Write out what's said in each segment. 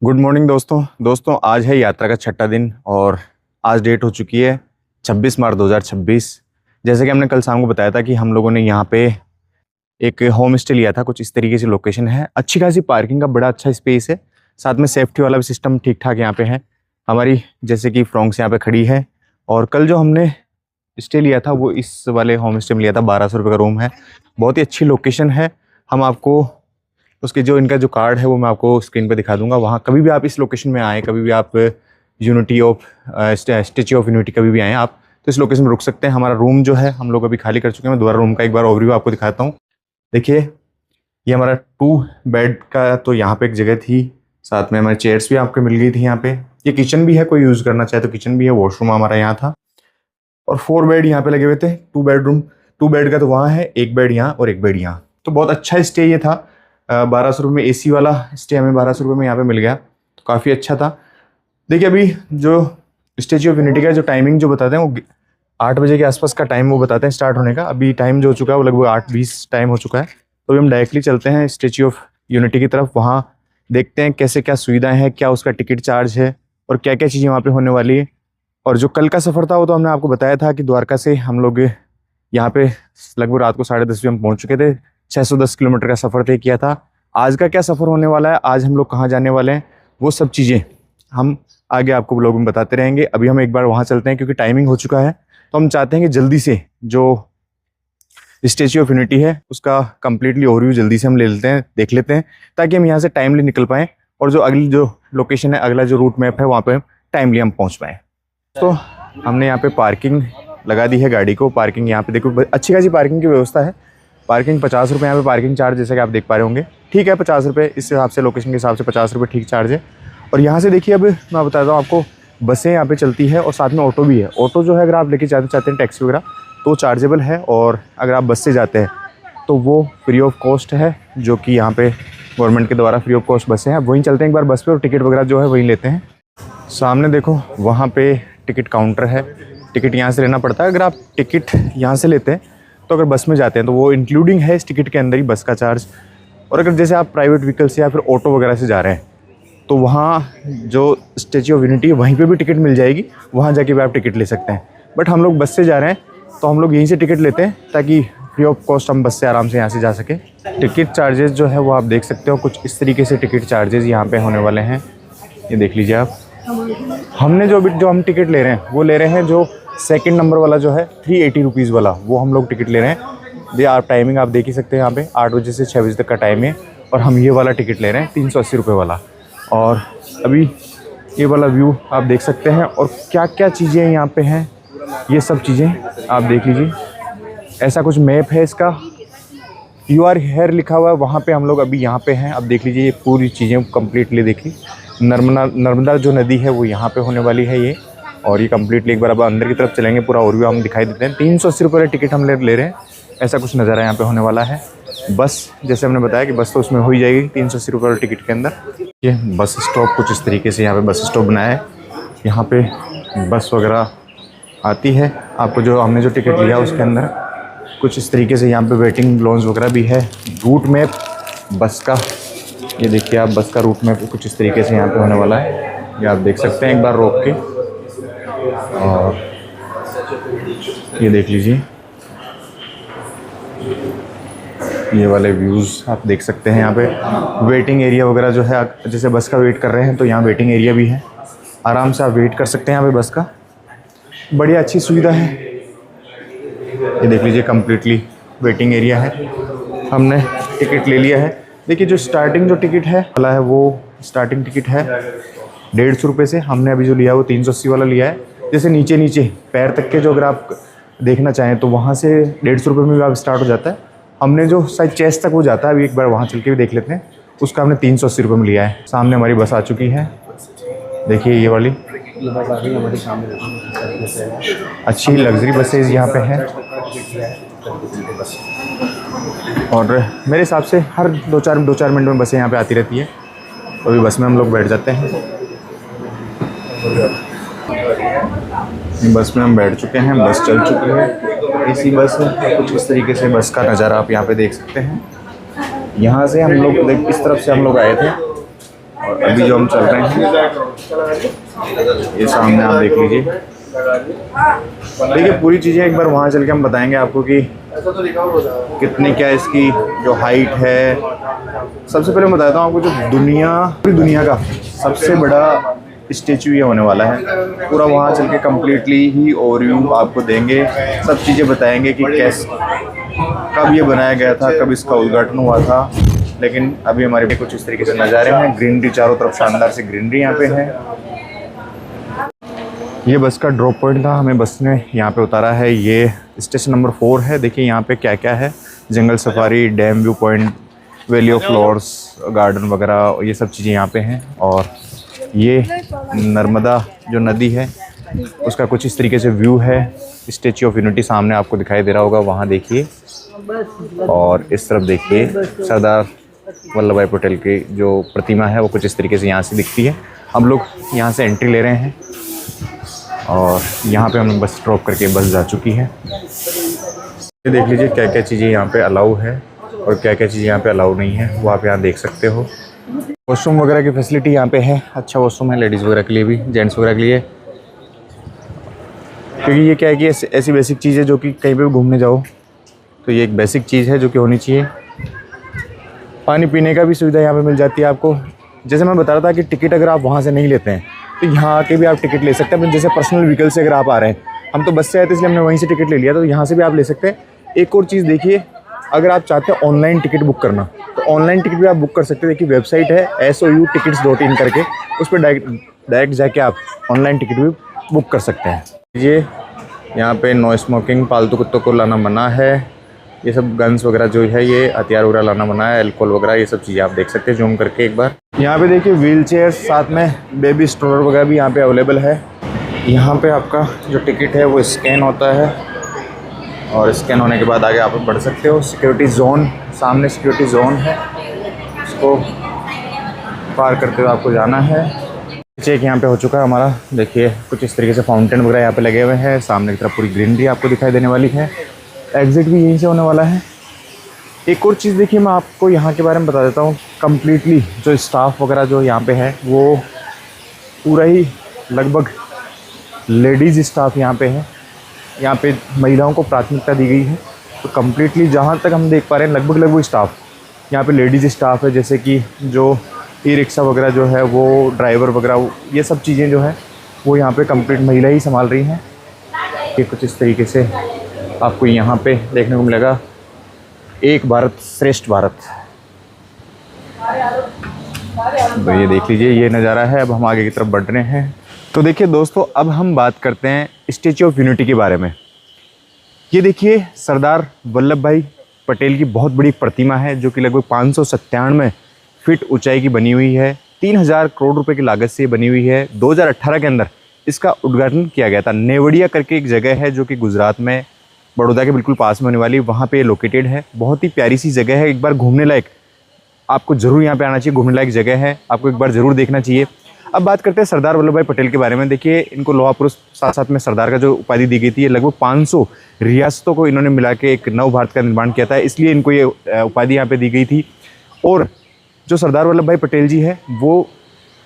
Good morning दोस्तों आज है यात्रा का छठा दिन और आज डेट हो चुकी है 26 मार्च 2026। जैसे कि हमने कल शाम को बताया था कि हम लोगों ने यहाँ पे एक होम स्टे लिया था। कुछ इस तरीके से लोकेशन है, अच्छी खासी पार्किंग का बड़ा अच्छा स्पेस है, साथ में सेफ्टी वाला भी सिस्टम ठीक ठाक यहाँ पे है। हमारी जैसे कि फ्रॉन्क्स यहाँ पे खड़ी है और कल जो हमने स्टे लिया था वो इस वाले होम स्टे में लिया था। 1200 रुपये का रूम है, बहुत ही अच्छी लोकेशन है। हम आपको उसके जो इनका जो कार्ड है वो मैं आपको स्क्रीन पे दिखा दूंगा। वहाँ कभी भी आप इस लोकेशन में आएँ, कभी भी आप स्टैच्यू ऑफ यूनिटी कभी भी आएँ आप तो इस लोकेशन में रुक सकते हैं। हमारा रूम जो है हम लोग अभी खाली कर चुके हैं। मैं दोबारा रूम का एक बार ओवरव्यू आपको दिखाता हूँ। देखिए ये हमारा 2 बेड का तो यहाँ पे एक जगह थी, साथ में हमारी चेयर्स भी आपको मिल गई थी। यहाँ पे ये किचन भी है, कोई यूज़ करना चाहे तो किचन भी है। वॉशरूम हमारा यहाँ था और 4 बेड यहाँ पे लगे हुए थे। 2 बेड का तो वहाँ है, 1 बेड यहाँ और 1 बेड यहाँ। तो बहुत अच्छा स्टे ये था। 1200 रुपये में AC वाला स्टे हमें 1200 रुपये में यहाँ पे मिल गया, तो काफ़ी अच्छा था। देखिए अभी जो स्टैच्यू ऑफ यूनिटी का जो टाइमिंग जो बताते हैं वो 8 बजे के आसपास का टाइम वो बताते हैं स्टार्ट होने का। अभी टाइम जो हो चुका है वो लगभग 8:20 टाइम हो चुका है। तो अभी हम डायरेक्टली चलते हैं स्टैच्यू ऑफ यूनिटी की तरफ। वहाँ देखते हैं कैसे क्या सुविधाएँ हैं, क्या उसका टिकट चार्ज है और क्या क्या चीज़ें वहाँ पर होने वाली है। और जो कल का सफ़र था वो तो हमने आपको बताया था कि द्वारका से हम लोग यहाँ पे लगभग रात को 10:30 बजे हम पहुँच चुके थे। 610 किलोमीटर का सफ़र तय किया था। आज का क्या सफ़र होने वाला है, आज हम लोग कहाँ जाने वाले हैं, वो सब चीज़ें हम आगे आपको ब्लॉग में बताते रहेंगे। अभी हम एक बार वहाँ चलते हैं क्योंकि टाइमिंग हो चुका है। तो हम चाहते हैं कि जल्दी से जो स्टैच्यू ऑफ यूनिटी है उसका कंप्लीटली ओवरव्यू जल्दी से हम ले लेते हैं, देख लेते हैं, ताकि हम यहाँ से टाइमली निकल पाएँ और जो अगली जो लोकेशन है, अगला जो रूट मैप है वहाँ पर टाइमली हम पहुँच पाएँ। तो हमने यहाँ पर पार्किंग लगा दी है गाड़ी को। पार्किंग यहाँ पे देखो अच्छी खासी पार्किंग की व्यवस्था है। पार्किंग 50 रुपये यहाँ पे पार्किंग चार्ज जैसे कि आप देख पा रहे होंगे, ठीक है 50 रुपये इस हिसाब से, लोकेशन के हिसाब से 50 रुपये ठीक चार्ज है। और यहाँ से देखिए अब मैं बताता हूँ आपको, बसें यहाँ पे चलती है और साथ में ऑटो भी है। ऑटो जो है अगर आप लेके चाहते हैं टैक्सी वगैरह तो चार्जेबल है, और अगर आप बस से जाते हैं तो वो फ्री ऑफ कॉस्ट है, जो कि यहाँ पे गवर्नमेंट के द्वारा फ्री ऑफ कॉस्ट बसें हैं। वहीं चलते हैं एक बार बस पर और टिकट वगैरह जो है वहीं लेते हैं। सामने देखो वहाँ पर टिकट काउंटर है, टिकट यहाँ से लेना पड़ता है। अगर आप टिकट यहाँ से लेते हैं तो अगर बस में जाते हैं तो वो इंक्लूडिंग है इस टिकट के अंदर ही बस का चार्ज। और अगर जैसे आप प्राइवेट व्हीकल से या फिर ऑटो वगैरह से जा रहे हैं तो वहाँ जो स्टैच्यू ऑफ यूनिटी है वहीं पे भी टिकट मिल जाएगी, वहाँ जाके भी आप टिकट ले सकते हैं। बट हम लोग बस से जा रहे हैं तो हम लोग यहीं से टिकट लेते हैं ताकि फ्री ऑफ कॉस्ट हम बस से आराम से यहाँ से जा सकें। टिकट चार्जेस जो है वो आप देख सकते हो, कुछ इस तरीके से टिकट चार्जेस यहाँ पर होने वाले हैं। ये देख लीजिए आप। हमने जो हम टिकट ले रहे हैं वो ले रहे हैं जो सेकंड नंबर वाला जो है 380 रुपीज़ वाला, वो हम लोग टिकट ले रहे हैं। ये आप टाइमिंग आप देख ही सकते हैं, यहाँ पे 8 बजे से 6 बजे तक का टाइम है और हम ये वाला टिकट ले रहे हैं 380 रुपये वाला। और अभी ये वाला व्यू आप देख सकते हैं और क्या क्या चीज़ें यहाँ पे हैं ये सब चीज़ें आप देख लीजिए। ऐसा कुछ मैप है इसका, यू आर हेयर लिखा हुआ है, वहाँ पर हम लोग अभी यहाँ पर हैं। अब देख लीजिए ये पूरी चीज़ें कम्प्लीटली देखिए। नर्मदा जो नदी है वो यहाँ पर होने वाली है ये, और ये कम्प्लीटली एक बार अब अंदर की तरफ चलेंगे, पूरा ओवरव्यू हम दिखाई देते हैं। 380 रुपये वाले टिकट हम ले रहे हैं, ऐसा कुछ नज़ारा यहाँ पे होने वाला है। बस जैसे हमने बताया कि बस तो उसमें हो ही जाएगी 380 रुपये वाले टिकट के अंदर। ये बस स्टॉप कुछ इस तरीके से यहाँ पे बस स्टॉप बनाया है। यहाँ पे बस वगैरह आती है, आपको जो हमने जो टिकट लिया उसके अंदर कुछ इस तरीके से यहाँ पर वेटिंग लॉन्ज वगैरह भी है। रूट मैप बस का ये देखिए आप, बस का रूट मैप कुछ इस तरीके से यहाँ पर होने वाला है। ये आप देख सकते हैं एक बार रोक के, और ये देख लीजिए ये वाले व्यूज़ आप देख सकते हैं। यहाँ पे वेटिंग एरिया वगैरह जो है, जैसे बस का वेट कर रहे हैं तो यहाँ वेटिंग एरिया भी है, आराम से आप वेट कर सकते हैं यहाँ पे बस का। बढ़िया अच्छी सुविधा है। ये देख लीजिए कम्प्लीटली वेटिंग एरिया है। हमने टिकट ले लिया है। देखिए जो स्टार्टिंग जो टिकट है वाला है वो स्टार्टिंग टिकट है 150 रुपये से। हमने अभी जो लिया है वो 380 वाला लिया है। जैसे नीचे पैर तक के जो अगर आप देखना चाहें तो वहाँ से 150 रुपये में भी आप स्टार्ट हो जाता है। हमने जो शायद चेस्ट तक वो जाता है, अभी एक बार वहाँ चल के भी देख लेते हैं, उसका हमने 380 रुपये में लिया है। सामने हमारी बस आ चुकी है, देखिए ये वाली अच्छी लग्जरी बसेज यहाँ पे हैं। और मेरे हिसाब से हर दो चार मिनट में बसें यहाँ पे आती रहती है। तो अभी बस में हम लोग बैठ जाते हैं। बस में हम बैठ चुके हैं, बस चल चुकी है, एसी बस है। कुछ इस तरीके से बस का नज़ारा आप यहाँ पे देख सकते हैं। यहाँ से हम लोग इस तरफ से हम लोग आए थे और अभी जो हम चल रहे हैं ये सामने आप देख लीजिए। देखिए पूरी चीज़ें एक बार वहाँ चल के हम बताएंगे आपको कि कितनी क्या इसकी जो हाइट है। सबसे पहले मैं बताता हूँ आपको, जो पूरी दुनिया का सबसे बड़ा स्टेचू ये होने वाला है। पूरा वहाँ चल के कम्प्लीटली ही ओवरव्यू आपको देंगे, सब चीज़ें बताएंगे कि कैसे कब ये बनाया गया था, कब इसका उद्घाटन हुआ था। लेकिन अभी हमारे पे कुछ इस तरीके से नज़ारे हैं, ग्रीनरी चारों तरफ शानदार से ग्रीनरी यहाँ पे है। ये बस का ड्रॉप पॉइंट था, हमें बस ने यहाँ पे उतारा है। ये स्टेशन नंबर 4 है। देखिए यहाँ पे क्या क्या है, जंगल safari, dam view point, valley of flowers garden वगैरह, ये सब चीज़ें यहाँ पे हैं। और ये नर्मदा जो नदी है उसका कुछ इस तरीके से व्यू है। स्टैच्यू ऑफ यूनिटी सामने आपको दिखाई दे रहा होगा, वहाँ देखिए। और इस तरफ देखिए सरदार वल्लभ भाई पटेल की जो प्रतिमा है वो कुछ इस तरीके से यहाँ से दिखती है। हम लोग यहाँ से एंट्री ले रहे हैं और यहाँ पे हम बस ड्रॉप करके बस जा चुकी है। ये देख लीजिए क्या क्या चीज़ें यहाँ पे अलाउ है और क्या क्या चीज़ें यहाँ पे अलाउ नहीं है, वो आप यहाँ देख सकते हो। वॉशरूम वगैरह की फैसिलिटी यहाँ पे है, अच्छा वॉशरूम है लेडीज़ वगैरह के लिए भी, जेंट्स वगैरह के लिए। क्योंकि ये क्या है कि ऐसी बेसिक चीज़ है जो कि कहीं पे भी घूमने जाओ तो ये एक बेसिक चीज़ है जो कि होनी चाहिए। पानी पीने का भी सुविधा यहाँ पे मिल जाती है आपको। जैसे मैं बता रहा था कि टिकट अगर आप वहाँ से नहीं लेते हैं तो यहाँ आके भी आप टिकट ले सकते हैं। जैसे पर्सनल व्हीकल से अगर आप आ रहे हैं, हम तो बस से आए थे इसलिए हमने वहीं से टिकट ले लिया, तो यहाँ से भी आप ले सकते हैं। एक और चीज़ देखिए, अगर आप चाहते हैं ऑनलाइन टिकट बुक करना तो ऑनलाइन टिकट भी आप बुक कर सकते हैं। देखिए वेबसाइट है souutickets.in करके, उस पर डायरेक्ट जाके आप ऑनलाइन टिकट भी बुक कर सकते हैं। ये यहाँ पे नो स्मोकिंग, पालतू कुत्तों को लाना मना है। ये सब गन्स वगैरह जो है, ये हथियार वगैरह लाना मना है, अल्कोहल वगैरह, ये सब चीज़ें आप देख सकते हैं जूम करके एक बार। यहाँ पे देखिए व्हील चेयर, साथ में बेबी स्ट्रोलर वगैरह भी यहाँ पे अवेलेबल है। यहाँ पे आपका जो टिकट है वो स्कैन होता है और स्कैन होने के बाद आगे आप बढ़ सकते हो। सिक्योरिटी जोन, सामने सिक्योरिटी जोन है, उसको पार करते हुए आपको जाना है। चेक यहाँ पे हो चुका है हमारा। देखिए कुछ इस तरीके से फाउंटेन वगैरह यहाँ पे लगे हुए हैं। सामने की तरफ पूरी ग्रीनरी आपको दिखाई देने वाली है। एग्ज़िट भी यहीं से होने वाला है। एक और चीज़ देखिए, मैं आपको यहाँ के बारे में बता देता हूँ। कम्प्लीटली जो स्टाफ वगैरह जो यहाँ पे है वो पूरा ही लगभग लेडीज़ स्टाफ यहाँ पे है। यहाँ पे महिलाओं को प्राथमिकता दी गई है। तो कम्प्लीटली जहाँ तक हम देख पा रहे हैं लगभग स्टाफ यहाँ पे लेडीज़ स्टाफ है। जैसे कि जो ई रिक्शा वगैरह जो है वो ड्राइवर वगैरह, ये सब चीज़ें जो है वो यहाँ पे कंप्लीट महिला ही संभाल रही हैं। ये कुछ इस तरीके से आपको यहाँ पे देखने को मिलेगा, एक भारत श्रेष्ठ भारत। तो ये देख लीजिए, ये नज़ारा है। अब हम आगे की तरफ बढ़ रहे हैं। तो देखिए दोस्तों, अब हम बात करते हैं स्टैच्यू ऑफ यूनिटी के बारे में। ये देखिए सरदार वल्लभ भाई पटेल की बहुत बड़ी प्रतिमा है जो कि लगभग 597 फीट ऊंचाई की बनी हुई है। 3000 करोड़ रुपए की लागत से बनी हुई है। 2018 के अंदर इसका उद्घाटन किया गया था। नेवड़िया करके एक जगह है जो कि गुजरात में बड़ौदा के बिल्कुल पास में होने वाली, वहाँ पे लोकेटेड है। बहुत ही प्यारी सी जगह है, एक बार घूमने लायक, आपको ज़रूर यहाँ पे आना चाहिए। घूमने लायक जगह है, आपको एक बार ज़रूर देखना चाहिए। अब बात करते हैं सरदार वल्लभ भाई पटेल के बारे में। देखिए इनको लोहा पुरुष, साथ साथ में सरदार का जो उपाधि दी गई थी, ये लगभग 500 रियासतों को इन्होंने मिला के एक नव भारत का निर्माण किया था, इसलिए इनको ये उपाधि यहाँ पे दी गई थी। और जो सरदार वल्लभ भाई पटेल जी है वो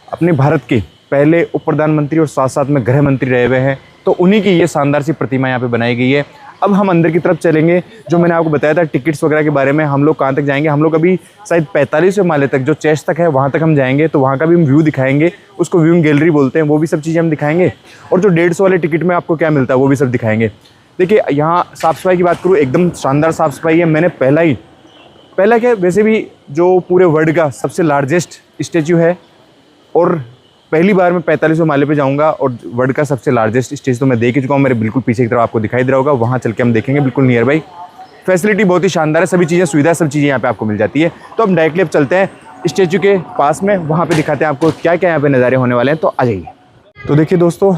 अपने भारत के पहले उप प्रधानमंत्री और साथ साथ में गृह मंत्री रहे हुए हैं। तो उन्हीं की ये शानदार सी प्रतिमा यहाँ पे बनाई गई है। अब हम अंदर की तरफ चलेंगे। जो मैंने आपको बताया था टिकट्स वगैरह के बारे में, हम लोग कहाँ तक जाएंगे, हम लोग अभी शायद 45वें माले तक, जो चेस्ट तक है वहाँ तक हम जाएंगे। तो वहाँ का भी हम व्यू दिखाएंगे, उसको व्यूइंग गैलरी बोलते हैं, वो भी सब चीज़ें हम दिखाएंगे। और जो 150 वाले टिकट में आपको क्या मिलता है वो भी सब दिखाएंगे। देखिए यहाँ साफ़ सफाई की बात करूँ, एकदम शानदार साफ़ सफाई है। मैंने पहला क्या, वैसे भी जो पूरे वर्ल्ड का सबसे लार्जेस्ट स्टैच्यू है और पहली बार मैं 45वें माले पे जाऊंगा और वर्ल्ड का सबसे लार्जेस्ट स्टेज तो मैं देख ही चुका हूँ। मेरे बिल्कुल पीछे की तरफ आपको दिखाई दे रहा होगा, वहाँ चल के हम देखेंगे बिल्कुल नियर बाई। फैसिलिटी बहुत ही शानदार है, सभी चीज़ें, सुविधा, सब चीज़ें यहाँ पे आपको मिल जाती है। तो हम डायरेक्टली अब चलते हैं स्टैच्यू के पास में, वहाँ पे दिखाते हैं आपको क्या क्या यहाँ पे नज़ारे होने वाले हैं। तो आ जाइए। तो देखिए दोस्तों,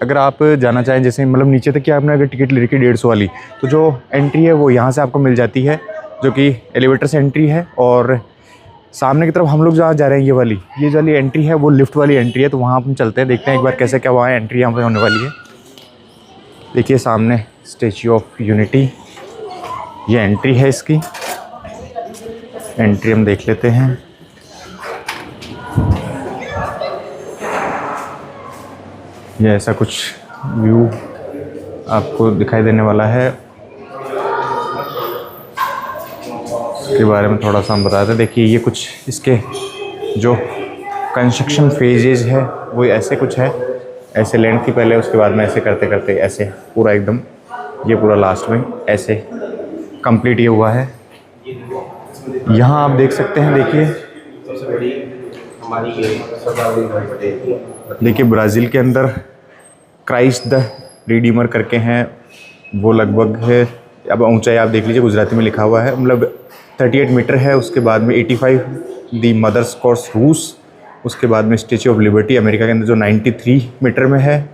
अगर आप जाना चाहें, जैसे मतलब नीचे तक की आपने अगर टिकट ले रखी 150 वाली, तो जो एंट्री है वो यहाँ से आपको मिल जाती है, जो कि एलिवेटर से एंट्री है। और सामने की तरफ हम लोग जहाँ जा रहे हैं, ये जो वाली एंट्री है वो लिफ्ट वाली एंट्री है। तो वहाँ हम चलते हैं, देखते हैं एक बार कैसे क्या वहाँ एंट्री यहाँ पे होने वाली है। देखिए सामने स्टैच्यू ऑफ यूनिटी, ये एंट्री है इसकी। एंट्री हम देख लेते हैं। ये ऐसा कुछ व्यू आपको दिखाई देने वाला है। इसके बारे में थोड़ा सा हम बताते हैं। देखिए ये कुछ इसके जो कंस्ट्रक्शन फेजेज है वो ऐसे कुछ है, ऐसे लेंथ थी पहले, उसके बाद में ऐसे करते करते ऐसे पूरा एकदम ये पूरा लास्ट में ऐसे कंप्लीट ये हुआ है। यहाँ आप देख सकते हैं, देखिए ब्राज़ील के अंदर क्राइस्ट द रिडीमर करके हैं, वो लगभग है, अब ऊंचाई आप देख लीजिए, गुजराती में लिखा हुआ है, मतलब 38 मीटर है। उसके बाद में 85 दी मदर्स कोर्स रूस, उसके बाद में स्टैच्यू ऑफ लिबर्टी अमेरिका के अंदर जो 93 मीटर में है।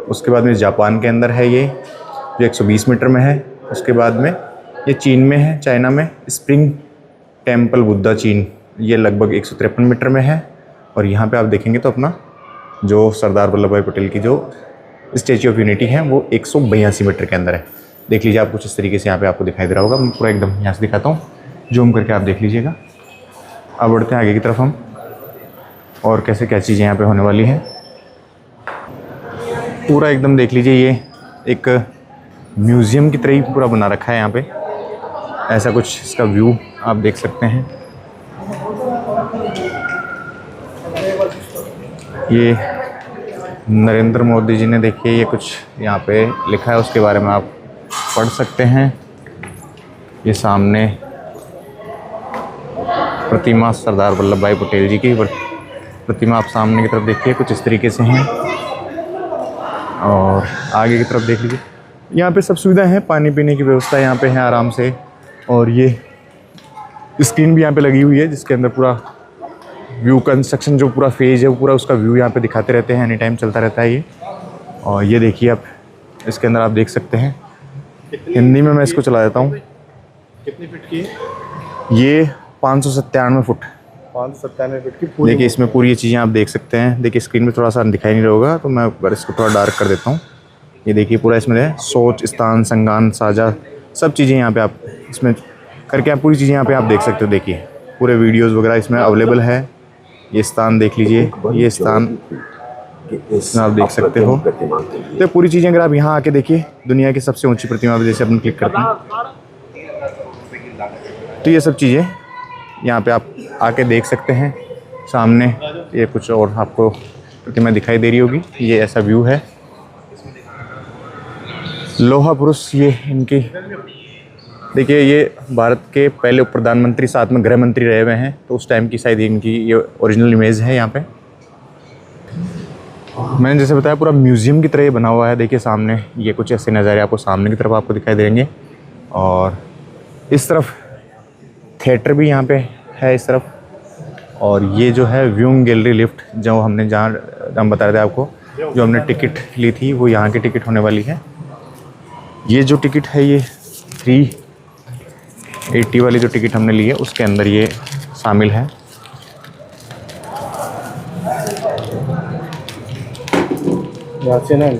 उसके बाद में जापान के अंदर है ये जो 120 मीटर में है। उसके बाद में ये चीन में है, चाइना में स्प्रिंग टेम्पल बुद्धा चीन, ये लगभग 153 मीटर में है। और यहाँ पे आप देखेंगे तो अपना जो सरदार वल्लभ भाई पटेल की जो स्टैच्यू ऑफ यूनिटी है वो 182 मीटर के अंदर है। देख लीजिए आप, कुछ इस तरीके से यहाँ पे आपको दिखाई दे रहा होगा। मैं पूरा एकदम यहाँ से दिखाता हूँ, जूम करके आप देख लीजिएगा। अब बढ़ते हैं आगे की तरफ हम, और कैसे क्या चीज़ें यहाँ पे होने वाली हैं पूरा एकदम देख लीजिए। ये एक म्यूज़ियम की तरह ही पूरा बना रखा है यहाँ पे, ऐसा कुछ इसका व्यू आप देख सकते हैं। ये नरेंद्र मोदी जी ने, देखिए ये कुछ यहाँ पे लिखा है, उसके बारे में आप पढ़ सकते हैं। ये सामने प्रतिमा सरदार वल्लभ भाई पटेल जी की प्रतिमा आप सामने की तरफ देखिए, कुछ इस तरीके से हैं। और आगे की तरफ देख लीजिए, यहाँ पे सब सुविधाएं हैं, पानी पीने की व्यवस्था यहाँ पे है आराम से। और ये स्क्रीन भी यहाँ पे लगी हुई है जिसके अंदर पूरा व्यू कंस्ट्रक्शन जो पूरा फेज है वो पूरा उसका व्यू यहाँ पे दिखाते रहते हैं, एनी टाइम चलता रहता है ये। और ये देखिए आप, इसके अंदर आप देख सकते हैं, हिंदी में मैं इसको चला देता हूँ। कितनी फीट की है ये? 597 फुट। 597 फीट की पूरी। देखिए इसमें पूरी ये चीज़ें आप देख सकते हैं। देखिए स्क्रीन में थोड़ा सा दिखाई नहीं रहा होगा तो मैं पर इसको थोड़ा डार्क कर देता हूँ। ये देखिए पूरा इसमें है सोच, स्थान, संगान, साझा, सब चीज़ें यहाँ पे आप इसमें करके आप पूरी चीज़ें यहाँ पे आप देख सकते हो। देखिए पूरे वीडियोस वगैरह इसमें अवेलेबल है। ये स्थान देख लीजिए, ये स्थान इसमें आप देख सकते हो। तो पूरी चीज़ें अगर आप यहाँ आके देखिए, दुनिया की सबसे ऊंची प्रतिमा पे जैसे अपन क्लिक करते हैं तो ये सब चीज़ें यहाँ पे आप आके देख सकते हैं। सामने ये कुछ और आपको प्रतिमा दिखाई दे रही होगी, ये ऐसा व्यू है। लोहा पुरुष ये इनकी, देखिए ये भारत के पहले उप प्रधानमंत्री, साथ में गृह मंत्री रहे हुए हैं, तो उस टाइम की शायद इनकी ये ओरिजिनल इमेज है यहाँ पे। मैंने जैसे बताया पूरा म्यूज़ियम की तरह ये बना हुआ है। देखिए सामने ये कुछ ऐसे नज़ारे आपको सामने की तरफ आपको दिखाई देंगे। और इस तरफ थिएटर भी यहाँ पे है इस तरफ। और ये जो है व्यूइंग गैलरी लिफ्ट, जो हमने जहाँ हम बता रहे थे आपको, जो हमने टिकट ली थी वो यहाँ की टिकट होने वाली है। ये जो टिकट है ये 380 वाली जो टिकट हमने ली है उसके अंदर ये शामिल है। यहाँ से ना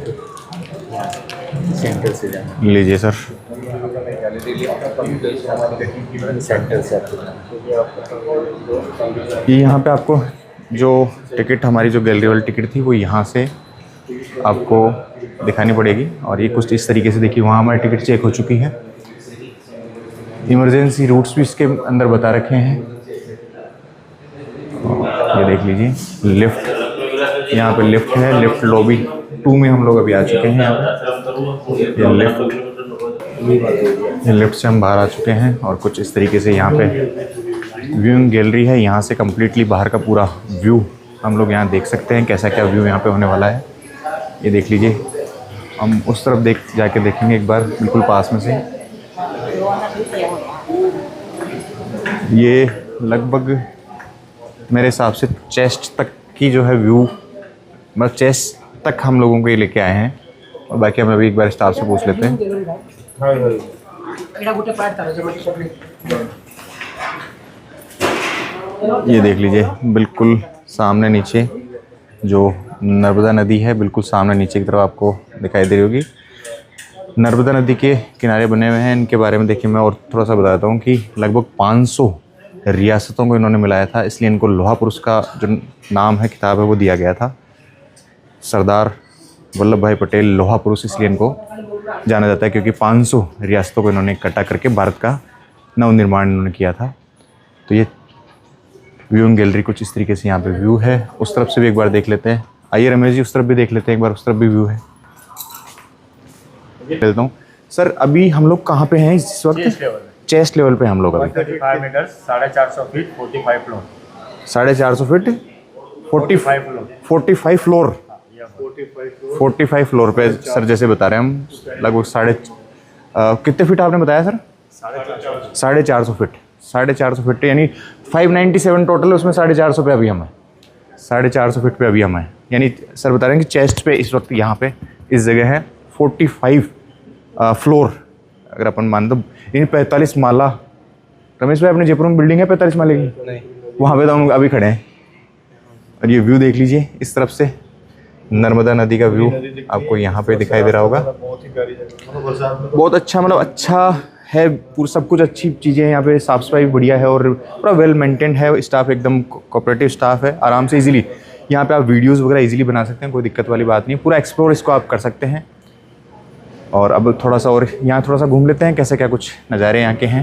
सेंटर से जाना, लीजिए सर। सेंटर से ये यहाँ पे आपको जो टिकट, हमारी जो गैलरी वाली टिकट थी वो यहाँ से आपको दिखानी पड़ेगी। और ये कुछ इस तरीके से देखिए, वहाँ हमारी टिकट चेक हो चुकी है। इमरजेंसी रूट्स भी इसके अंदर बता रखे हैं। ये देख लीजिए लिफ्ट, यहाँ पे लिफ्ट है, लिफ्ट लॉबी 2 में हम लोग अभी आ चुके हैं। यहाँ पे ये लिफ्ट से हम बाहर आ चुके हैं। और कुछ इस तरीके से यहाँ पे व्यूइंग गैलरी है, यहाँ से कम्प्लीटली बाहर का पूरा व्यू हम लोग यहाँ देख सकते हैं, कैसा क्या व्यू यहाँ पे होने वाला है। ये देख लीजिए, हम उस तरफ जाके देखेंगे एक बार बिल्कुल पास में से। ये लगभग मेरे हिसाब से चेस्ट तक की जो है व्यू, मतलब चेस्ट तक हम लोगों को ये लेके आए हैं। और बाकी हम अभी एक बार स्टाफ से पूछ लेते हैं। ये देख लीजिए बिल्कुल सामने नीचे जो नर्मदा नदी है, बिल्कुल सामने नीचे की तरफ आपको दिखाई दे रही होगी। नर्मदा नदी के किनारे बने हुए हैं। इनके बारे में देखिए मैं और थोड़ा सा बताता हूँ कि लगभग 500 रियासतों को इन्होंने मिलाया था, इसलिए इनको लोहा पुरुष का जो नाम है, खिताब है, वो दिया गया था। सरदार वल्लभ भाई पटेल लोहा पुरुष इसलिए इनको जाना जाता है क्योंकि 500 रियासतों को इन्होंने इकट्ठा करके भारत का नवनिर्माण इन्होंने किया था। तो ये व्यूइंग गैलरी कुछ इस तरीके से यहाँ पे व्यू है। उस तरफ से भी एक बार देख लेते हैं। आइए रमेश जी उस तरफ भी देख लेते हैं एक बार, उस तरफ भी व्यू है। चलता हूँ सर, अभी हम लोग कहाँ पे हैं इस वक्त? चेस्ट लेवल पे हम लोग अभी 135 meter 450 feet 45 floor 450 feet 45 floor 45 floor 45 floor पे सर, जैसे बता रहे हैं हम लगभग कितने फीट आपने बताया सर? 450 फीट 450 फीट यानी 597 टोटल, उसमें 450 पे अभी हम हैं। 450 फीट पे अभी हम हैं, यानी सर बता रहे हैं कि चेस्ट पे इस वक्त यहाँ पे इस जगह है 45 फ्लोर अगर अपन मान तो, यानी 45 माला। रमेश भाई अपने जयपुर में बिल्डिंग है 45 माले की? नहीं, वहाँ पे तो हम अभी खड़े हैं। और ये व्यू देख लीजिए इस तरफ से, नर्मदा नदी का व्यू आपको यहाँ पे दिखाई दे रहा होगा। बहुत अच्छा, मतलब अच्छा है पूरा, सब कुछ अच्छी चीज़ें हैं यहाँ पे, साफ़ सफाई बढ़िया है और पूरा वेल मेंटेन्ड है। स्टाफ एकदम कोऑपरेटिव स्टाफ है। आराम से इजीली यहाँ पे आप वीडियोस वगैरह इजीली बना सकते हैं, कोई दिक्कत वाली बात नहीं है। पूरा एक्सप्लोर इसको आप कर सकते हैं। और अब थोड़ा सा और यहाँ थोड़ा सा घूम लेते हैं, कैसे क्या कुछ नज़ारे यहाँ के हैं।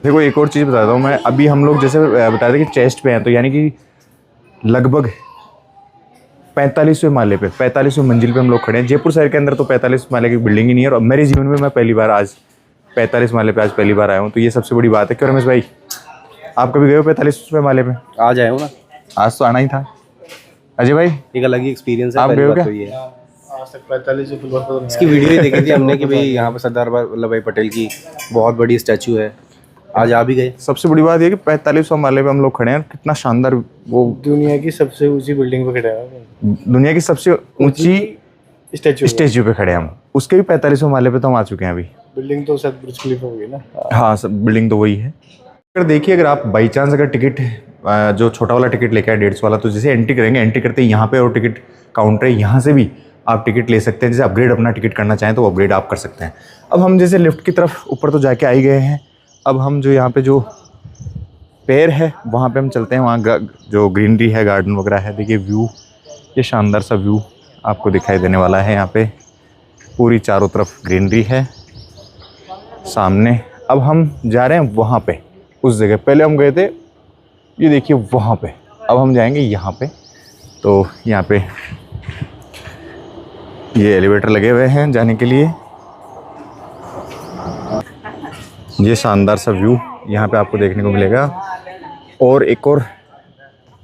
देखो एक और चीज़ बताता हूँ मैं, अभी हम लोग जैसे बता दें कि चेस्ट पे हैं, तो यानी कि लगभग 45वें माले पे, 45वें मंजिल पे हम लोग खड़े हैं। जयपुर शहर के अंदर तो 45 माले की बिल्डिंग ही नहीं है, और मेरे जीवन में मैं पहली बार आज 45 माले पे आज पहली बार आया हूँ, तो ये सबसे बड़ी बात है। क्यों रमेश भाई, आप कभी गए हो 45वें माले पे? आज आया हूँ ना, आज तो आना ही था। अजय भाई एक अलग ही एक्सपीरियंस है। आप गए हो क्या? तो ये आज तक 45 फ्लोर इसकी वीडियो ही देखी थी हमने कि भाई यहाँ पे सरदार वल्लभ भाई पटेल की बहुत बड़ी स्टैचू है। आज आ भी गए। सबसे बड़ी बात ये कि 45वें माले पे हम लोग खड़े हैं, कितना शानदार, वो दुनिया की सबसे ऊंची बिल्डिंग पे खड़े हैं, दुनिया की सबसे ऊंची स्टैचू पे खड़े हैं हम। उसके भी 45वें माले पे तो हम आ चुके हैं अभी। बिल्डिंग तो शायद बुर्ज खलीफा होगी ना? हाँ सब बिल्डिंग तो वही है। अगर देखिए, अगर आप बाई चांस अगर टिकट जो छोटा वाला टिकट लेके आए 150 वाला, तो जैसे एंट्री करेंगे, एंट्री करते ही यहाँ पे और टिकट काउंटर है, यहाँ से भी आप टिकट ले सकते हैं। जैसे अपग्रेड अपना टिकट करना चाहें तो अपग्रेड आप कर सकते हैं। अब हम जैसे लिफ्ट की तरफ ऊपर तो जाके आ ही गए हैं, अब हम जो यहाँ पे जो पैर है वहाँ पे हम चलते हैं। वहाँ जो ग्रीनरी है, गार्डन वगैरह है, देखिए व्यू, ये शानदार सा व्यू आपको दिखाई देने वाला है। यहाँ पे पूरी चारों तरफ ग्रीनरी है सामने। अब हम जा रहे हैं वहाँ पे, उस जगह पहले हम गए थे, ये देखिए वहाँ पे। अब हम जाएंगे यहाँ पे, तो यहाँ पे ये एलिवेटर लगे हुए हैं जाने के लिए। ये शानदार सा व्यू यहाँ पे आपको देखने को मिलेगा। और एक और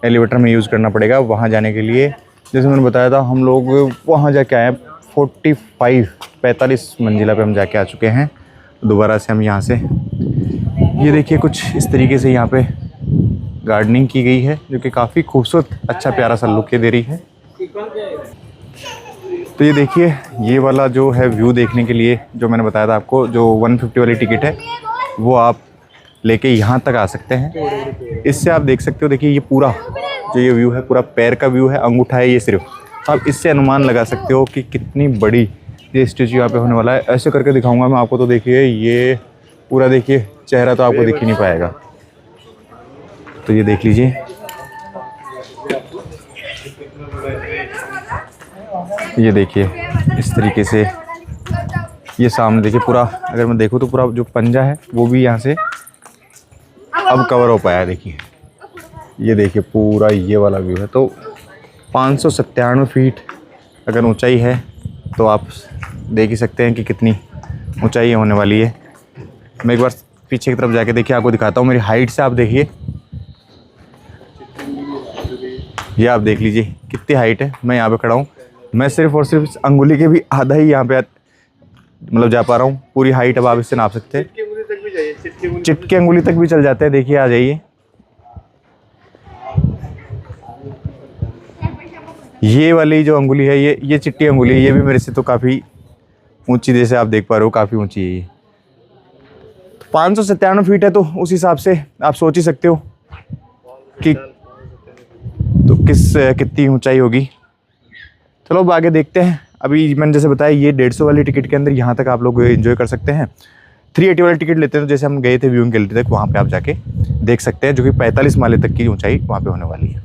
एलिवेटर में यूज़ करना पड़ेगा वहाँ जाने के लिए। जैसे मैंने बताया था, हम लोग वहाँ जाके आए, 45 मंजिला पे हम जाके आ चुके हैं। दोबारा से हम यहाँ से, ये देखिए कुछ इस तरीके से यहाँ पे गार्डनिंग की गई है, जो कि काफ़ी खूबसूरत, अच्छा प्यारा सा लुक दे रही है। तो ये देखिए, ये वाला जो है व्यू देखने के लिए, जो मैंने बताया था आपको, जो 150 वाली टिकट है, वो आप लेके यहाँ तक आ सकते हैं। इससे आप देख सकते हो, देखिए ये पूरा जो ये व्यू है, पूरा पैर का व्यू है, अंगूठा है ये सिर्फ। आप इससे अनुमान लगा सकते हो कि कितनी बड़ी ये स्टैचू यहाँ पे होने वाला है। ऐसे करके दिखाऊंगा मैं आपको, तो देखिए ये पूरा, देखिए चेहरा तो आपको दिख ही नहीं पाएगा। तो ये देख लीजिए, ये देखिए इस तरीके से ये सामने देखिए पूरा, अगर मैं देखूँ तो पूरा जो पंजा है वो भी यहाँ से अब कवर हो पाया है। देखिए ये देखिए पूरा ये वाला व्यू है। तो 597 फीट अगर ऊंचाई है, तो आप देख ही सकते हैं कि कितनी ऊंचाई होने वाली है। मैं एक बार पीछे की तरफ जाके देखिए आपको दिखाता हूँ। मेरी हाइट से आप देखिए, ये आप देख लीजिए कितनी हाइट है। मैं यहाँ पे खड़ा हूँ, मैं सिर्फ और सिर्फ अंगुली के भी आधा ही यहाँ पे मतलब जा पा रहा हूँ। पूरी हाइट अब आप इससे नाप सकते हैं, चिटके अंगुली तक भी चल जाते हैं। देखिए आ जाइए, ये वाली जो अंगुली है, ये चिट्टी अंगुली है, ये भी मेरे से तो काफ़ी ऊंची, जैसे आप देख पा रहे हो काफ़ी ऊंची है ये। 597 फीट है, तो उस हिसाब से आप सोच ही सकते हो कि तो कितनी ऊंचाई होगी। चलो अब आगे देखते हैं। अभी मैंने जैसे बताया, ये 150 वाली टिकट के अंदर यहाँ तक आप लोग एंजॉय कर सकते हैं। 380 वाली टिकट लेते हैं, तो जैसे हम गए थे व्यूइंग गैलरी तक, वहाँ पे आप जाके देख सकते हैं, जो कि 45 माले तक की ऊंचाई वहाँ पे होने वाली है।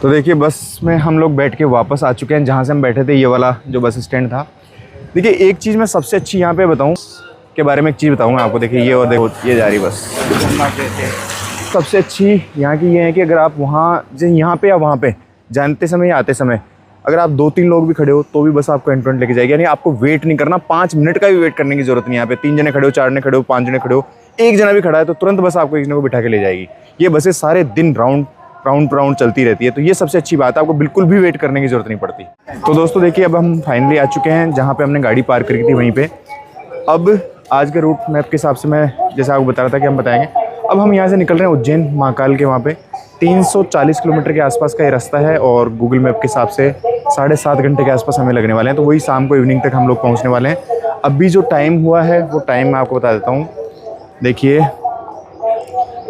तो देखिए बस में हम लोग बैठ के वापस आ चुके हैं जहाँ से हम बैठे थे, ये वाला जो बस स्टैंड था। देखिए एक चीज़ मैं सबसे अच्छी यहाँ पे बताऊँ के बारे में, एक चीज़ बताऊँगा आपको। देखिए ये और देखो ये जा रही बस। सबसे अच्छी यहाँ की ये है कि अगर आप वहाँ जैसे यहाँ पे या वहाँ पे जानते समय या आते समय अगर आप 2-3 लोग भी खड़े हो तो भी बस आपको एंड टू एंड लेके जाएगी। यानी आपको वेट नहीं करना, 5 मिनट का भी वेट करने की जरूरत नहीं। यहाँ पे 3 जने खड़े हो, 4 जने खड़े हो, 5 जने खड़े हो, एक जना भी खड़ा है तो तुरंत बस आपको एक जने को बिठा के ले जाएगी। ये बसें सारे दिन राउंड चलती रहती है, तो ये सबसे अच्छी बात है, आपको बिल्कुल भी वेट करने की जरूरत नहीं पड़ती। तो दोस्तों देखिए अब हम फाइनली आ चुके हैं जहाँ पे हमने गाड़ी पार्क करी थी वहीं पे। अब आज के रूट मैप के हिसाब से मैं जैसे आपको बता रहा था कि हम बताएंगे, अब हम यहाँ से निकल रहे हैं उज्जैन महाकाल के वहाँ पे। 340 किलोमीटर के आसपास का ये रास्ता है और गूगल मैप के हिसाब से 7.5 घंटे के आसपास हमें लगने वाले हैं। तो वही शाम को इवनिंग तक हम लोग पहुँचने वाले हैं। अभी जो टाइम हुआ है वो टाइम मैं आपको बता देता हूँ। देखिए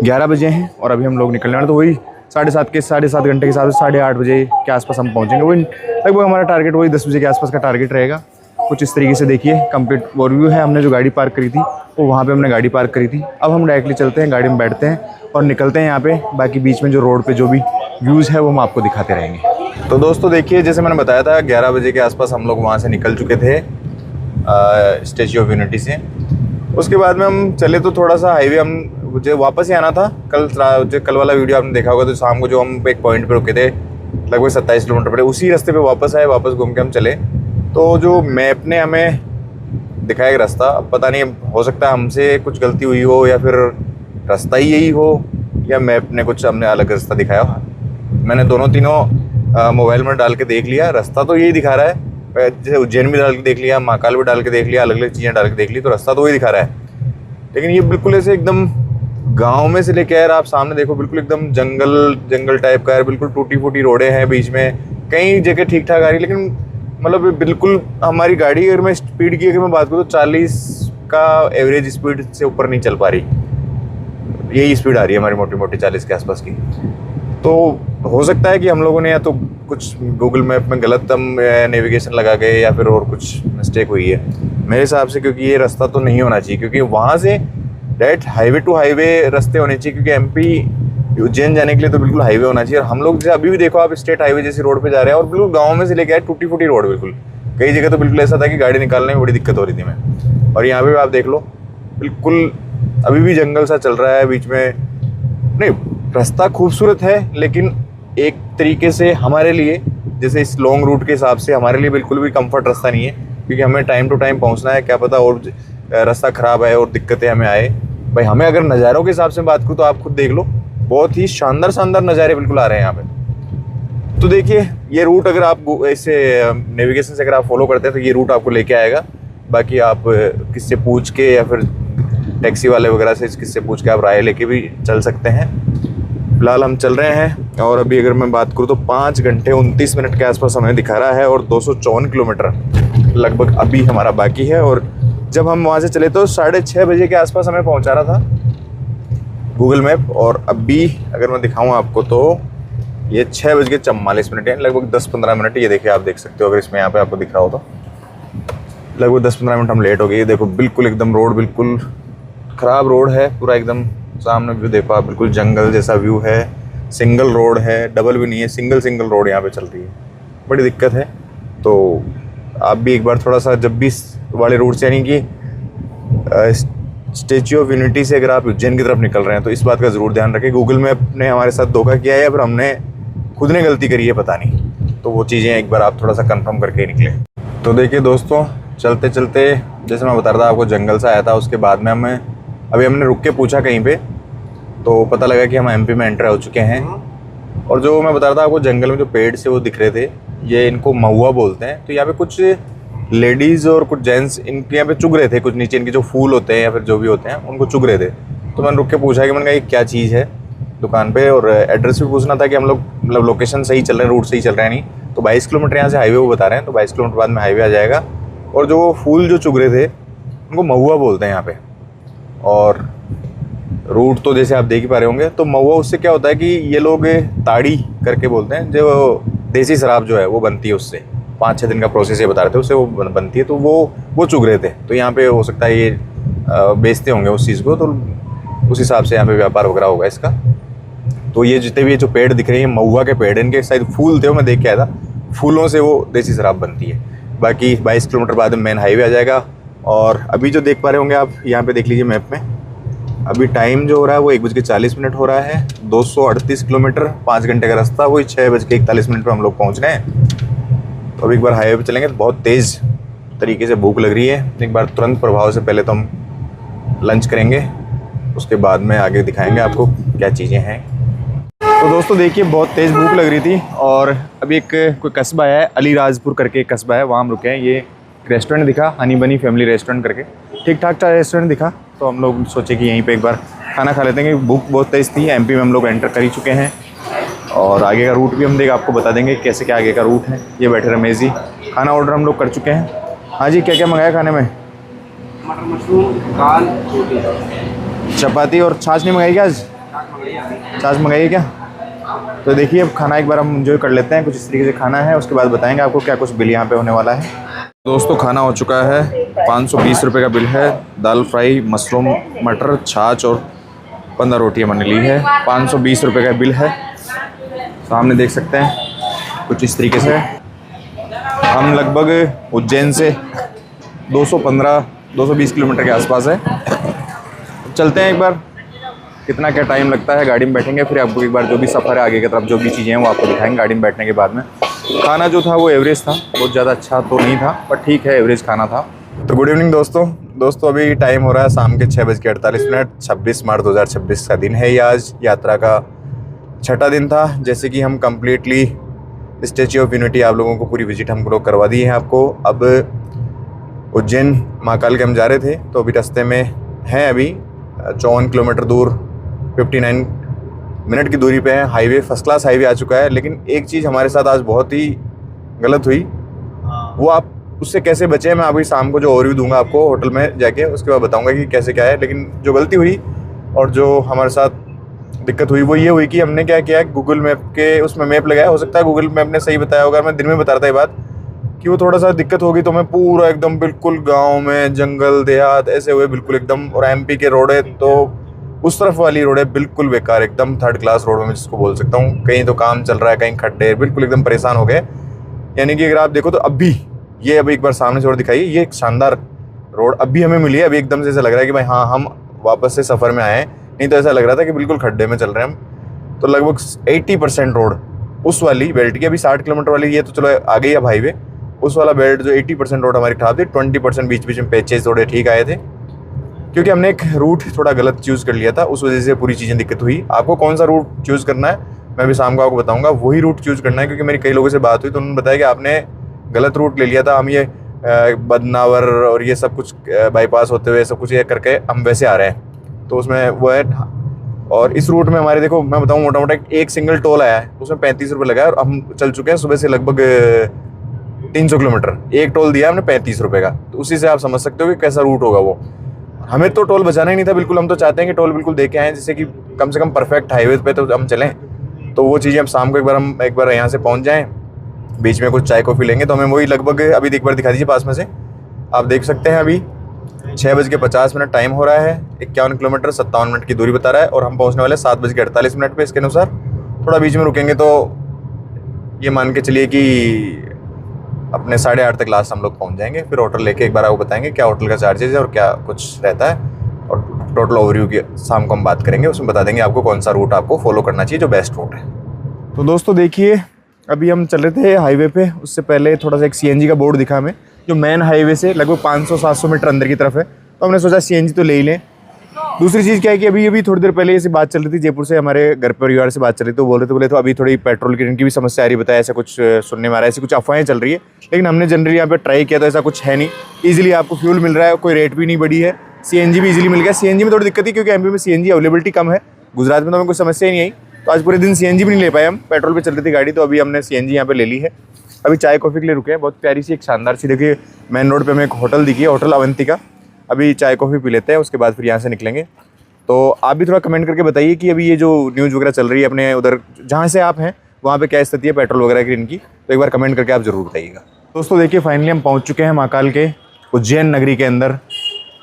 11 बजे हैं और अभी हम लोग निकलने वाले, तो वही 7.5 घंटे के हिसाब से 8:30 बजे के आसपास हम पहुँचेंगे। वही लगभग हमारा टारगेट वही 10 बजे के आसपास का टारगेट रहेगा। कुछ इस तरीके से देखिए कंप्लीट ओवरव्यू है। हमने जो गाड़ी पार्क करी थी वो वहाँ पे हमने गाड़ी पार्क करी थी। अब हम डायरेक्टली चलते हैं, गाड़ी में बैठते हैं और निकलते हैं यहाँ पे। बाकी बीच में जो रोड पे जो भी व्यूज़ है वो हम आपको दिखाते रहेंगे। तो दोस्तों देखिए जैसे मैंने बताया था 11 बजे के आसपास हम लोग वहाँ से निकल चुके थे स्टैच्यू ऑफ यूनिटी से। उसके बाद में हम चले तो थोड़ा सा हाईवे, हम मुझे वापस ही आना था। कल वाला वीडियो आपने देखा होगा, तो शाम को जो हम एक पॉइंट पे रुके थे लगभग 27 किलोमीटर पर, उसी रास्ते पे वापस आए, वापस घूम के हम चले। तो जो मैप ने हमें दिखाया एक रास्ता, अब पता नहीं हो सकता है हमसे कुछ गलती हुई हो या फिर रास्ता ही यही हो या मैप ने कुछ हमने अलग रास्ता दिखाया हो। मैंने तीनों मोबाइल में डाल के देख लिया, रास्ता तो यही दिखा रहा है। जैसे उज्जैन भी डाल के देख लिया, महाकाल भी डाल के देख लिया, अलग अलग चीज़ें डाल के देख ली, तो रास्ता तो वही दिखा रहा है। लेकिन ये बिल्कुल ऐसे एकदम गांव में से लेके यार आप सामने देखो, बिल्कुल एकदम जंगल टाइप का है। बिल्कुल टूटी फूटी रोडें हैं, बीच में कई जगह ठीक ठाक आ रही है, लेकिन मतलब बिल्कुल हमारी गाड़ी अगर मैं स्पीड की अगर मैं बात करूँ तो 40 का एवरेज स्पीड से ऊपर नहीं चल पा रही। यही स्पीड आ रही है हमारी मोटी मोटी 40 के आसपास की। तो हो सकता है कि हम लोगों ने या तो कुछ गूगल मैप में गलत हम नेविगेशन लगा गए या फिर और कुछ मिस्टेक हुई है मेरे हिसाब से, क्योंकि ये रास्ता तो नहीं होना चाहिए। क्योंकि वहाँ से डायरेक्ट हाईवे टू हाईवे रास्ते होने चाहिए, क्योंकि एमपी उज्जैन जाने के लिए तो बिल्कुल हाईवे होना चाहिए। और हम लोग जैसे अभी भी देखो आप स्टेट हाईवे जैसी रोड पे जा रहे हैं और बिल्कुल गांव में से लेके आए टूटी फूटी रोड। बिल्कुल कई जगह तो बिल्कुल ऐसा था कि गाड़ी निकालने में बड़ी दिक्कत हो रही थी मैं। और यहाँ पे आप देख लो बिल्कुल अभी भी जंगल सा चल रहा है बीच में। नहीं, रास्ता खूबसूरत है लेकिन एक तरीके से हमारे लिए जैसे इस लॉन्ग रूट के हिसाब से हमारे लिए बिल्कुल भी कंफर्ट रास्ता नहीं है, क्योंकि हमें टाइम टू टाइम पहुंचना है। क्या पता और रास्ता ख़राब है और दिक्कतें हमें आए। भाई हमें अगर नज़ारों के हिसाब से बात करूँ तो आप खुद देख लो, बहुत ही शानदार नज़ारे बिल्कुल आ रहे हैं यहाँ पे। तो देखिए ये रूट अगर आप ऐसे नेविगेशन से अगर आप फॉलो करते हैं तो ये रूट आपको लेके आएगा। बाकी आप किससे पूछ के या फिर टैक्सी वाले वगैरह से किससे पूछ के आप राय लेके भी चल सकते हैं। फिलहाल हम चल रहे हैं और अभी अगर मैं बात करूँ तो 5 घंटे 29 मिनट के आसपास हमें दिखा रहा है और 254 किलोमीटर लगभग अभी हमारा बाकी है। और जब हम वहाँ से चले तो 6:30 बजे के आसपास हमें पहुँचा रहा था गूगल मैप। और अभी अगर मैं दिखाऊँ आपको तो ये 6:44 है, लगभग 10-15 मिनट। ये देखिए आप देख सकते हो, अगर इसमें यहाँ पे आपको दिख रहा हो तो लगभग 10-15 मिनट हम लेट हो गए। ये देखो बिल्कुल एकदम रोड बिल्कुल ख़राब रोड है, पूरा एकदम सामने व्यू देखो आप, बिल्कुल जंगल जैसा व्यू है। सिंगल रोड है, डबल भी नहीं है, सिंगल रोड यहाँ पे चल रही है, बड़ी दिक्कत है। तो आप भी एक बार थोड़ा सा जब भी वाले रूट से यानी कि स्टैच्यू ऑफ यूनिटी से अगर आप उज्जैन की तरफ निकल रहे हैं तो इस बात का ज़रूर ध्यान रखें। गूगल मैप ने हमारे साथ धोखा किया है या फिर हमने खुद ने गलती करी है पता नहीं, तो वो चीज़ें एक बार आप थोड़ा सा कंफर्म करके ही निकलें। तो देखिए दोस्तों चलते चलते जैसे मैं बता रहा था आपको जंगल सा आया था, उसके बाद में अभी हमने रुक के पूछा कहीं पे तो पता लगा कि हम एमपी में एंटर हो चुके हैं। और जो मैं बता रहा था आपको जंगल में जो पेड़ से वो दिख रहे थे, ये इनको महुआ बोलते हैं। तो यहाँ पे कुछ लेडीज़ और कुछ जेंट्स इनके यहाँ पे चुग रहे थे, कुछ नीचे इनके जो फूल होते हैं या फिर जो भी होते हैं उनको चुग रहे थे। तो मैंने रुक के पूछा कि मैंने कहा ये क्या चीज़ है दुकान पे, और एड्रेस भी पूछना था कि हम लोग मतलब लोकेशन सही चल रहे हैं, रूट सही चल रहा है नहीं। तो 22 किलोमीटर यहाँ से हाईवे वो बता रहे हैं, तो 22 किलोमीटर बाद में हाईवे आ जाएगा। और जो फूल जो चुग रहे थे उनको महुआ बोलते हैं यहाँ पे। और रूट तो जैसे आप देख ही पा रहे होंगे। तो महुआ उससे क्या होता है कि ये लोग ताड़ी करके बोलते हैं, जो देसी शराब जो है वो बनती है उससे। 5-6 दिन का प्रोसेस ये बता रहे थे, उससे वो बनती है। तो वो चुग रहे थे, तो यहाँ पे हो सकता है ये बेचते होंगे उस चीज़ को, तो उस हिसाब से यहाँ पे व्यापार वगैरह होगा इसका। तो ये जितने भी जो पेड़ दिख रहे हैं महुआ के पेड़, इनके शायद फूल थे, वो मैं देख के आया था, फूलों से वो देसी शराब बनती है। बाकी 22 किलोमीटर बाद में मेन हाईवे आ जाएगा। और अभी जो देख पा रहे होंगे आप यहाँ पे देख लीजिए मैप में, अभी टाइम जो हो रहा है वो 1:40 हो रहा है। 238 किलोमीटर, 5 घंटे का रास्ता, वही 6:41 पर हम लोग पहुँच रहे हैं। तो अब एक बार हाईवे पे चलेंगे। तो बहुत तेज़ तरीके से भूख लग रही है, एक बार तुरंत प्रभाव से पहले तो हम लंच करेंगे, उसके बाद में आगे दिखाएंगे आपको क्या चीज़ें हैं। तो दोस्तों देखिए बहुत तेज़ भूख लग रही थी और अभी एक कोई कस्बा है, अलीराजपुर करके एक कस्बा है, वहाँ हम रुके हैं। ये रेस्टोरेंट दिखा, हनी बनी फैमिली रेस्टोरेंट करके, ठीक ठाक सा रेस्टोरेंट दिखा। तो हम लोग सोचे कि यहीं पे एक बार खाना खा लेते हैं, क्योंकि भूख बहुत तेज़ थी। एमपी में हम लोग एंटर कर ही चुके हैं और आगे का रूट भी हम आपको बता देंगे कैसे क्या आगे का रूट है। ये बैठे रमेश जी, खाना ऑर्डर हम लोग कर चुके हैं। हाँ जी, क्या क्या मंगाया खाने में? मटर मशरूम, दाल, रोटी, चपाती और छाछ नहीं मंगाई क्या आज? छाछ मंगाई क्या? तो देखिए अब खाना एक बार हम एंजॉय कर लेते हैं, कुछ इस तरीके से खाना है, उसके बाद बताएंगे आपको क्या कुछ बिल यहाँ पे होने वाला है। दोस्तों खाना हो चुका है, 520 रुपये का बिल है। दाल फ्राई, मशरूम, मटर, छाछ और 15 रोटियाँ मैंने ली है। 520 रुपये का बिल है, सामने देख सकते हैं कुछ इस तरीके से। हम लगभग उज्जैन से 220 किलोमीटर के आसपास है। चलते हैं एक बार, कितना क्या टाइम लगता है, गाड़ी में बैठेंगे, फिर आपको एक बार जो भी सफ़र है आगे की तरफ जो भी चीज़ें हैं वो आपको दिखाएंगे गाड़ी में बैठने के बाद में। खाना जो था वो एवरेज था, बहुत ज़्यादा अच्छा तो नहीं था, पर ठीक है, एवरेज खाना था। तो गुड इवनिंग दोस्तों अभी टाइम हो रहा है शाम के 6:48। 26 मार्च 2026 का दिन है ये। आज यात्रा का 6ठा दिन था। जैसे कि हम कम्प्लीटली स्टैच्यू ऑफ यूनिटी आप लोगों को पूरी विजिट हम लोग करवा दी है आपको। अब उज्जैन महाकाल के हम जा रहे थे, तो अभी रास्ते में हैं, अभी 54 किलोमीटर दूर 59 मिनट की दूरी पे है। हाईवे फर्स्ट क्लास हाईवे आ चुका है। लेकिन एक चीज़ हमारे साथ आज बहुत ही गलत हुई, वो आप उससे कैसे बचे मैं अभी शाम को जो ओवरव्यू दूंगा आपको होटल में जाके, उसके बाद बताऊंगा कि कैसे क्या है। लेकिन जो गलती हुई और जो हमारे साथ दिक्कत हुई वो ये हुई कि हमने क्या किया, गूगल मैप के उसमें मैप लगाया। हो सकता है गूगल मैप ने सही बताया होगा, मैं दिन में बता रहा था ये बात कि वो थोड़ा सा दिक्कत होगी, तो मैं पूरा एकदम बिल्कुल गाँव में जंगल देहात ऐसे हुए बिल्कुल एकदम। और एमपी के रोड है तो उस तरफ वाली रोड है बिल्कुल बेकार, एकदम थर्ड क्लास रोड में मैं जिसको बोल सकता हूँ। कहीं तो काम चल रहा है, कहीं खड्डे, बिल्कुल एकदम परेशान हो गए। यानी कि अगर आप देखो तो अभी ये अभी एक बार सामने से रोड दिखाई, ये एक शानदार रोड अभी हमें मिली है। अभी एकदम से ऐसा लग रहा है कि भाई हाँ हम वापस से सफ़र में आए हैं, नहीं तो ऐसा लग रहा था कि बिल्कुल खड्डे में चल रहे हैं हम। तो लगभग 80% रोड उस वाली बेल्ट की, अभी 60 किलोमीटर वाली ये तो चलो आ गई अब हाईवे, उस वाला बेल्ट जो 80% रोड हमारी खराब थी। 20% बीच बीच में पैचेज थोड़े ठीक आए थे, क्योंकि हमने एक रूट थोड़ा गलत चूज़ कर लिया था, उस वजह से पूरी चीज़ें दिक्कत हुई। आपको कौन सा रूट चूज़ करना है मैं भी शाम को आपको बताऊंगा, वही रूट चूज़ करना है। क्योंकि मेरी कई लोगों से बात हुई तो उन्होंने बताया कि आपने गलत रूट ले लिया था, हम ये बदनावर और ये सब कुछ बाईपास होते हुए सब कुछ ये करके हम वैसे आ रहे हैं, तो उसमें वो है। और इस रूट में हमारे देखो मैं बताऊँ मोटा मोटा एक सिंगल टोल आया है, उसमें 35 रुपये लगा है और हम चल चुके हैं सुबह से लगभग 300 किलोमीटर। एक टोल दिया हमने 35 रुपये का, तो उसी से आप समझ सकते हो कि कैसा रूट होगा वो। हमें तो टोल बचाना ही नहीं था बिल्कुल, हम तो चाहते हैं कि टोल बिल्कुल दे के आएँ, जिससे कि कम से कम परफेक्ट हाईवे पे तो हम चलें। तो वो चीज़ें अब शाम को एक बार यहाँ से पहुँच जाएँ, बीच में कुछ चाय कॉफ़ी लेंगे। तो हमें वही लगभग अभी एक बार दिखा दीजिए पास में से, आप देख सकते हैं अभी 6:50 टाइम हो रहा है। 51 किलोमीटर 57 मिनट की दूरी बता रहा है और हम पहुँचने वाले 7:48 पे इसके अनुसार। थोड़ा बीच में रुकेंगे तो ये मान के चलिए कि अपने 8:30 तक लास्ट हम लोग पहुंच जाएंगे। फिर होटल लेके एक बार आपको बताएंगे क्या होटल का चार्जेस है और क्या कुछ रहता है, और टोटल ओवरव्यू की शाम को हम बात करेंगे, उसमें बता देंगे आपको कौन सा रूट आपको फॉलो करना चाहिए जो बेस्ट रूट है। तो दोस्तों देखिए अभी हम चल रहे थे हाईवे पे, उससे पहले थोड़ा सा एक CNG का बोर्ड दिखा हमें, जो मेन हाईवे से लगभग 500-700 मीटर अंदर की तरफ है। तो हमने सोचा CNG तो ले ही लें। दूसरी चीज़ क्या है कि अभी थोड़ी देर पहले ऐसी बात चल रही थी, जयपुर से हमारे घर परिवार से बात चल रही थी, तो बोल रहे थे बोले तो अभी थोड़ी पेट्रोल की भी समस्या आ रही, बताया ऐसा कुछ सुनने में आ रहा है, ऐसी कुछ अफवाहें चल रही है। लेकिन हमने जनरली यहाँ पे ट्राई किया तो ऐसा कुछ है नहीं, ईजिली आपको फ्यूल मिल रहा है, कोई रेट भी नहीं बढ़ी है, CNG भी ईजिली मिल गया। CNG में थोड़ी दिक्कत थी क्योंकि MP में CNG अवेलेबिलिटी कम है, गुजरात में तो हमें कोई समस्या ही नहीं आई, तो आज पूरे दिन CNG भी नहीं ले पाए हम, पेट्रोल पर चल रही थी गाड़ी, तो अभी हमने CNG यहाँ पर ले ली है। अभी चाय कॉफ़ी के लिए रुके हैं, बहुत प्यारी सी एक शानदार सी, देखिए मेन रोड पर हमें एक होटल दिखी है, होटल अवंतिका। अभी चाय कॉफ़ी पी लेते हैं, उसके बाद फिर यहाँ से निकलेंगे। तो आप भी थोड़ा कमेंट करके बताइए कि अभी ये जो न्यूज़ वगैरह चल रही है अपने उधर जहाँ से आप हैं वहाँ पे क्या स्थिति है पेट्रोल वगैरह की इनकी, तो एक बार कमेंट करके आप ज़रूर बताइएगा। दोस्तों देखिए फाइनली हम पहुँच चुके हैं महाकाल के उज्जैन नगरी के अंदर।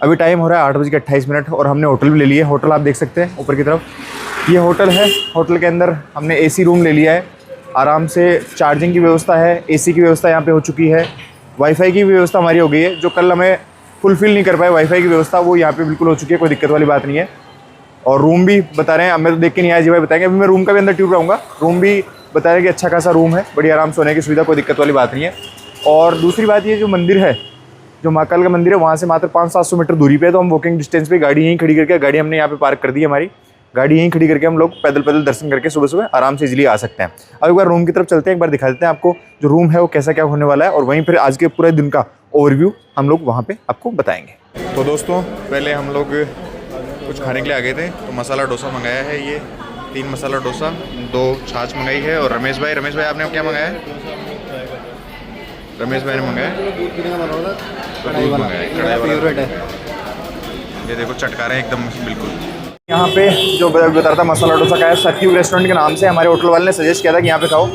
अभी टाइम हो रहा है 8:28 और हमने होटल भी ले लिया है। होटल आप देख सकते हैं ऊपर की तरफ, ये होटल है। होटल के अंदर हमने एसी रूम ले लिया है, आराम से चार्जिंग की व्यवस्था है, एसी की व्यवस्था यहाँ पे हो चुकी है, वाईफाई की व्यवस्था हमारी हो गई है। जो कल हमें फुलफ़िल नहीं कर पाए वाईफाई की व्यवस्था, वो यहाँ पे बिल्कुल हो चुकी है, कोई दिक्कत वाली बात नहीं है। और रूम भी बता रहे हैं, अब मैं तो देख के नहीं आया, जी भाई बताएंगे। अभी मैं रूम का भी अंदर ट्यूब रहूँगा। रूम भी बता रहे हैं कि अच्छा खासा रूम है, बड़ी आराम से सोने की सुविधा, कोई दिक्कत वाली बात नहीं है। और दूसरी बात ये, जो मंदिर है, जो महाकाल का मंदिर है, वहाँ से मात्र 500-700 मीटर दूरी पे है। तो हम वॉकिंग डिस्टेंस पे गाड़ी यहीं खड़ी करके, गाड़ी हमने यहाँ पे पार्क कर दी है, हमारी गाड़ी यहीं खड़ी करके हम लोग पैदल पैदल दर्शन करके सुबह सुबह आराम से इजीली आ सकते हैं। अब एक बार रूम की तरफ चलते हैं, एक बार दिखा देते हैं आपको जो रूम है वो कैसा क्या होने वाला है, और वहीं फिर आज के पूरे दिन का ओवरव्यू हम लोग वहाँ पे आपको बताएंगे। तो दोस्तों, पहले हम लोग कुछ खाने के लिए आ गए थे, तो मसाला डोसा मंगाया है, ये 3 मसाला डोसा, 2 छाछ मंगाई है। और रमेश भाई आपने क्या मंगाया है? रमेश भाई ने मंगाया दूध मंगाया, कढ़ाई वाला। ये देखो चटका रहे हैं एकदम बिल्कुल। यहाँ पे जो बता रहा था मसाला डोसा का है, सत्ययुग रेस्टोरेंट के नाम से हमारे होटल वाले ने सजेस्ट किया था कि यहाँ पे खाओ।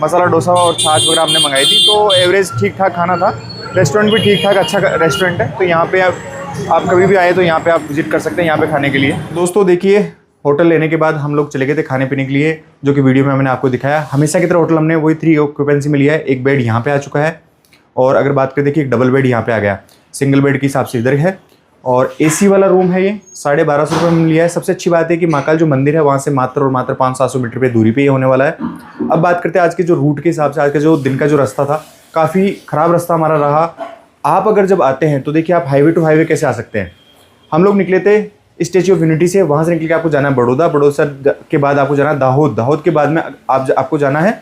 मसाला डोसा और छाछ वगैरह हमने मंगाई थी, तो एवरेज ठीक ठाक खाना था। रेस्टोरेंट भी ठीक ठाक अच्छा रेस्टोरेंट है, तो यहाँ पे आप कभी भी आए तो यहाँ पे आप विजिट कर सकते हैं यहाँ पे खाने के लिए। दोस्तों देखिए, होटल लेने के बाद हम लोग चले गए थे खाने पीने के लिए, जो कि वीडियो में मैंने आपको दिखाया। हमेशा की तरह होटल हमने वही 3 ऑक्यूपेंसी में लिया है। एक बेड यहाँ पे आ चुका है, और अगर बात करें देखिए, एक डबल बेड यहाँ पे आ गया, सिंगल बेड के हिसाब से इधर है। और एसी वाला रूम है, ये 1250 रुपये में लिया है। सबसे अच्छी बात है कि महाकाल जो मंदिर है वहाँ से मात्र और मात्र 500-700 मीटर पे दूरी पे ये होने वाला है। अब बात करते हैं आज के जो रूट के हिसाब से, आज का जो दिन का जो रास्ता था, काफ़ी ख़राब रास्ता हमारा रहा। आप अगर जब आते हैं तो देखिए, आप हाईवे टू हाईवे कैसे आ सकते हैं। हम लोग निकले थे स्टैच्यू ऑफ यूनिटी से, वहाँ से निकल के आपको जाना है बड़ौदा, बड़ौदा के बाद आपको जाना है दाहोद, दाहोद के बाद में आपको जाना है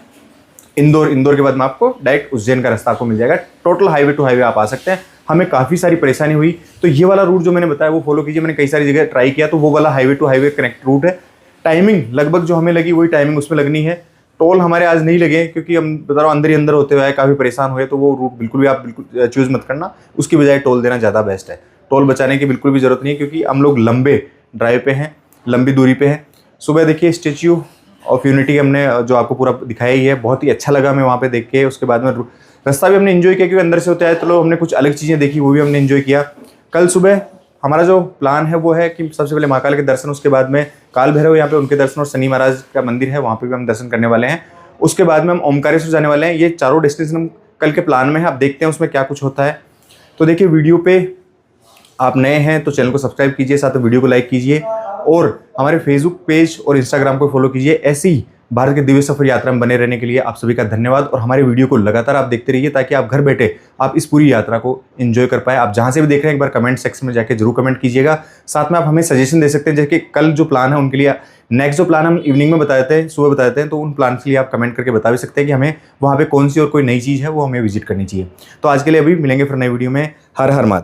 इंदौर, इंदौर के बाद में आपको डायरेक्ट उज्जैन का रास्ता आपको मिल जाएगा। टोटल हाईवे टू हाईवे आप आ सकते हैं। हमें काफ़ी सारी परेशानी हुई, तो ये वाला रूट जो मैंने बताया वो फॉलो कीजिए। मैंने कई सारी जगह ट्राई किया, तो वो वाला highway to highway connect route है। टाइमिंग लगभग जो हमें लगी वही टाइमिंग उसमें लगनी है। टोल हमारे आज नहीं लगे, क्योंकि हम बता रहा हूँ अंदर ही अंदर होते हुए काफ़ी परेशान हुए, तो वो रूट बिल्कुल भी आप बिल्कुल चूज़ मत करना, उसकी बजाय टोल देना ज़्यादा बेस्ट है। टोल बचाने की बिल्कुल भी ज़रूरत नहीं है, क्योंकि हम लोग लंबे ड्राइव पे हैं, लंबी दूरी पे हैं। सुबह देखिए स्टैच्यू ऑफ यूनिटी हमने जो आपको पूरा दिखाया ही है, बहुत ही अच्छा लगा हमें वहाँ पे देख के। उसके बाद में रास्ता भी हमने एंजॉय किया, क्योंकि अंदर से होता है, तो हमने कुछ अलग चीज़ें देखी, वो भी हमने एंजॉय किया। कल सुबह हमारा जो प्लान है वो है कि सबसे पहले महाकाल के दर्शन, उसके बाद में काल भैरव यहाँ पे उनके दर्शन, और शनि महाराज का मंदिर है वहाँ पे भी हम दर्शन करने वाले हैं। उसके बाद में हम ओमकारेश्वर जाने वाले हैं। ये चारों डेस्टिनेशन हम कल के प्लान में है, आप देखते हैं उसमें क्या कुछ होता है। तो देखिए, वीडियो पे आप नए हैं तो चैनल को सब्सक्राइब कीजिए, साथ में वीडियो को लाइक कीजिए, और हमारे फेसबुक पेज और इंस्टाग्राम को फॉलो कीजिए। ऐसी भारत के दिव्य सफर यात्रा में बने रहने के लिए आप सभी का धन्यवाद। और हमारे वीडियो को लगातार आप देखते रहिए, ताकि आप घर बैठे आप इस पूरी यात्रा को एंजॉय कर पाए। आप जहां से भी देख रहे हैं, एक बार कमेंट सेक्शन में जाके जरूर कमेंट कीजिएगा। साथ में आप हमें सजेशन दे सकते हैं, जैसे कि कल जो प्लान है उनके लिए, नेक्स्ट जो प्लान हम इवनिंग में बता देते हैं, सुबह बता देते हैं, तो उन प्लान के लिए आप कमेंट करके बता भी सकते हैं कि हमें वहाँ पे कौन सी और कोई नई चीज़ है वो हमें विजिट करनी चाहिए। तो आज के लिए अभी मिलेंगे फिर नई वीडियो में। हर हर महादेव।